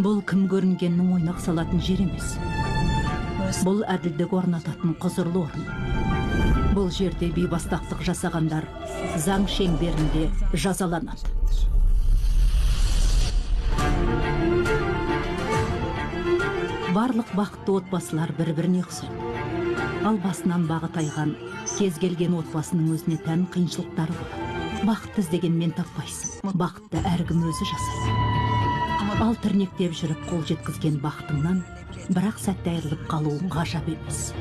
Бұл кім көрінгеннің ойнақ салатын жер емес. Бұл әділдік орнататын құзырлы орын. Бұл жерде бейбастақтық жасағандар заң шеңберінде жазаланады. Барлық бақытты отбасылар бір-біріне ұқсайды. Ал басынан бағыт тайған кез келген отбасының өзіне тән қиыншылықтары болады. Бақытты іздегенмен таппайсың. Бақытты әркім өзі жасайды. Ал тірнектеп жүріп қол жеткізген бақытыңнан бірақ сәтте айырылып қалуың ғажап емес.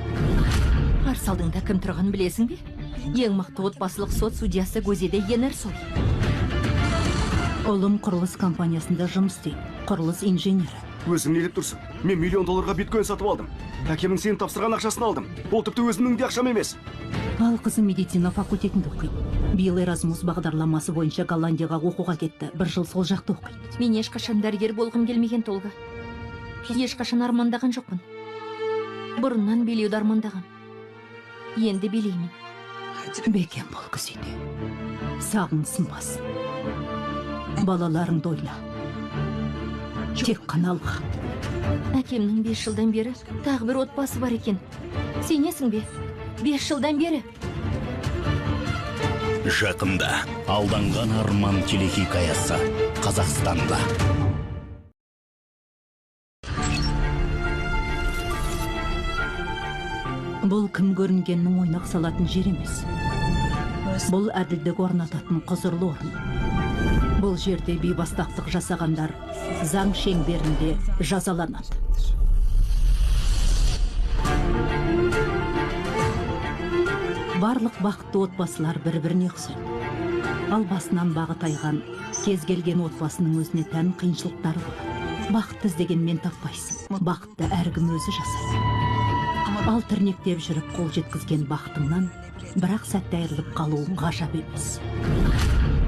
Қарсы алдыңда кім тұрғанын білесің бе? Ең мықты отбасылық сот судьясы Көзеде Енер сол. Ұлым құрылыс компаниясында жұмыс істейді. Құрылыс инженері. Өзің не деп тұрсың? Мен $1 миллион биткоин сатып алдым. Әкемнің сен тапсырған ақшасын алдым. Ол тіпті өзімнің де ақшам емес. Ал қызы медицина факультетінде оқиды. Биыл Erasmus бағдарламасы бойынша Голландияға оқуға кетті. 1 жыл сол жақта оқиды. Мен ешқашан дәрігер болғым келмеген, Толға. Ешқашан армандаған жоқпын. Бұрыннан билеуді армандағам. Енді билеймін. Бекем бол Күзеде. Сағың сынбас. Балаларыңды ойла. Тек қана алға. Әкемнің 5 жылдан бері тағы бір отбасы бар екен. Сенесің бе? 5 жылдан бері. Жақында алданған арман телехикаясы Қазақстанда. Бұл кім көрінгеннің ойнақ салатын жер емес. Бұл әділдік орнататын құзырлы орын. Бұл жерде бейбастақтық жасағандар заң шеңберінде жазаланады. Барлық бақытты отбасылар бір-біріне ұқсайды. Ал басынан бағыт тайған кез келген отбасының өзіне тән қиыншылықтары болады. Бақытты іздегенмен таппайсың. Бақытты әркім өзі жасайды. Ал тірнектеп жүріп қол жеткізген бақытыңнан бірақ сәтте айырылып қалуың ғажап емес.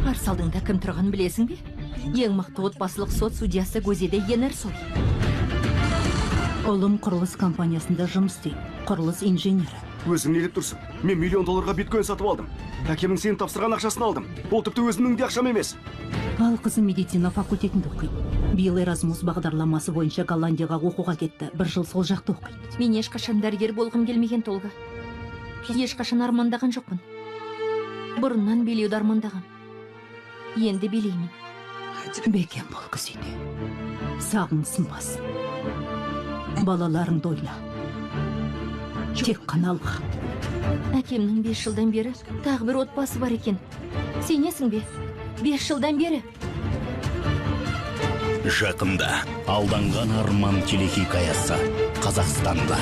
Қарсы алдыңда кім тұрғанын білесің бе? Ең мықты отбасылық сот судьясы Көзеде Енер сол. Ұлым құрылыс компаниясында жұмыс істейді. Құрылыс инженері. Өзің не деп тұрсың? Мен $1 миллион биткоин сатып алдым. Әкемнің сен тапсырған ақшасын алдым. Ол тіпті өзімнің де ақшам емес. Ал қызы медицина факультетінде оқиды. Биыл Erasmus бағдарламасы бойынша Голландияға оқуға кетті. 1 жыл сол жақта оқиды. Мен ешқашан дәрігер болғым келмеген, Толға. Ешқашан армандаған жоқпын. Бұрыннан билеуді армандағам. Енді билеймін. Бекем бол Күзеде. Сағың сынбас. Балаларыңды ойла. Тек қана алға. Әкемнің 5 жылдан бері тағы бір отбасы бар екен. Сенесің бе? 5 жылдан бері. Жақында алданған арман телехикаясы Қазақстанда.